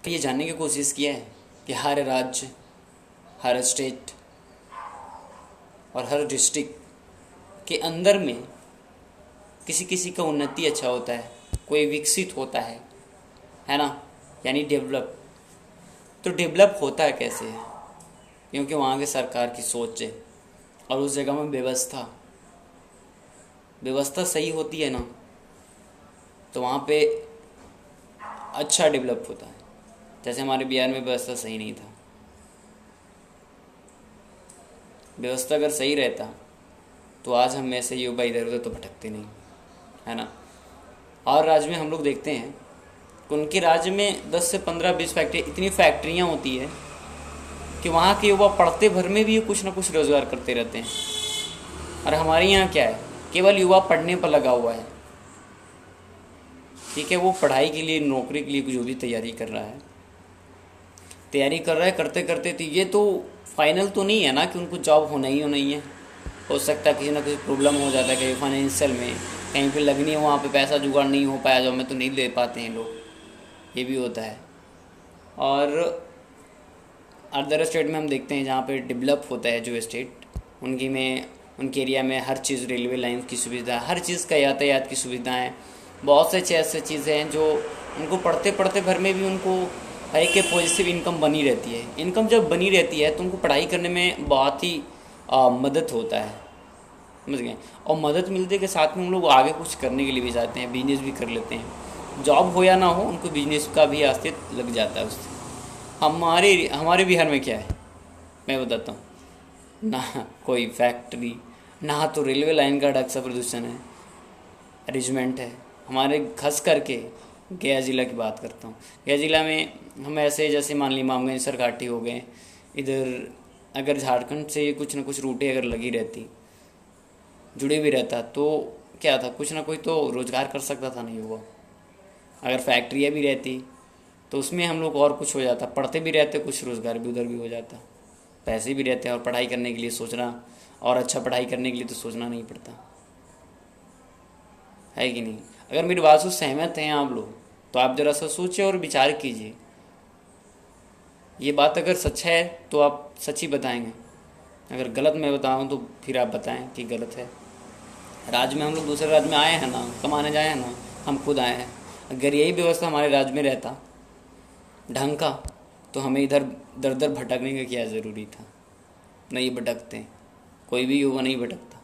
ये जानने की कोशिश किया है कि हर राज्य, हर स्टेट और हर डिस्ट्रिक्ट के अंदर में किसी किसी का उन्नति अच्छा होता है, कोई विकसित होता है ना, यानी डेवलप। तो डेवलप होता है कैसे है? क्योंकि वहाँ के सरकार की सोच है और उस जगह में व्यवस्था व्यवस्था सही होती है ना, तो वहाँ पे अच्छा डेवलप होता है। जैसे हमारे बिहार में व्यवस्था सही नहीं था, व्यवस्था अगर सही रहता तो आज हम ऐसे युवा इधर उधर तो भटकते नहीं, है ना। और राज्य में हम लोग देखते हैं कि उनके राज्य में 10 से 15-20 फैक्ट्री, इतनी फैक्ट्रियाँ होती है कि वहाँ के युवा पढ़ते भर में भी कुछ ना कुछ रोज़गार करते रहते हैं। और हमारे यहाँ क्या है, केवल युवा पढ़ने पर लगा हुआ है। ठीक है, वो पढ़ाई के लिए, नौकरी के लिए जो भी तैयारी कर रहा है करते करते, तो ये तो फाइनल तो नहीं है ना कि उनको जॉब होना ही नहीं है। हो सकता है किसी ना किसी प्रॉब्लम हो जाता है, कहीं फाइनेंशियल में कहीं पे लगनी है, वहाँ पे पैसा जुगाड़ नहीं हो पाया, जॉब में तो नहीं ले पाते हैं लोग, ये भी होता है। और अदर स्टेट में हम देखते हैं जहाँ पे डेवलप होता है जो स्टेट, उनके एरिया में हर चीज़, रेलवे लाइन की सुविधा, हर चीज़ का यातायात की सुविधाएँ, बहुत से ऐसे चीज़ें हैं जो उनको पढ़ते पढ़ते भर में भी उनको हर एक के पॉजिटिव इनकम बनी रहती है। इनकम जब बनी रहती है तो उनको पढ़ाई करने में बहुत ही मदद होता है, समझ गए। और मदद मिलने के साथ में हम लोग आगे कुछ करने के लिए भी जाते हैं, बिजनेस भी कर लेते हैं। जॉब हो या ना हो, उनको बिजनेस का भी अस्तित्व लग जाता है उससे। हमारे बिहार में क्या है मैं बताता हूँ ना, कोई फैक्ट्री, ना तो रेलवे लाइन का ढंग से प्रदूषण है, अरेंजमेंट है। हमारे खास करके गया ज़िला की बात करता हूँ। गया ज़िला में हम ऐसे, जैसे मान ली इमामगंज, सरघाटी हो गए, इधर अगर झारखंड से कुछ ना कुछ रूटें अगर लगी रहती, जुड़े भी रहता, तो क्या था, कुछ ना कोई तो रोज़गार कर सकता था नहीं हुआ। अगर फैक्ट्रियाँ भी रहती तो उसमें हम लोग और कुछ हो जाता, पढ़ते भी रहते, कुछ रोज़गार भी उधर भी हो जाता, पैसे भी रहते हैं, और पढ़ाई करने के लिए सोचना, और अच्छा पढ़ाई करने के लिए तो सोचना नहीं पड़ता, है कि नहीं। अगर मेरी बात से सहमत हैं आप लोग तो आप ज़रा सा सोचिए और विचार कीजिए। ये बात अगर सच है तो आप सच ही बताएंगे, अगर गलत मैं बताऊँ तो फिर आप बताएं कि गलत है। राज्य में हम लोग दूसरे राज्य में आए हैं ना, कमाने जाए हैं ना, हम खुद आए हैं। अगर यही व्यवस्था हमारे राज्य में रहता ढंग का, तो हमें इधर दर दर भटकने का क्या ज़रूरी था। नहीं भटकते, कोई भी युवा नहीं भटकता।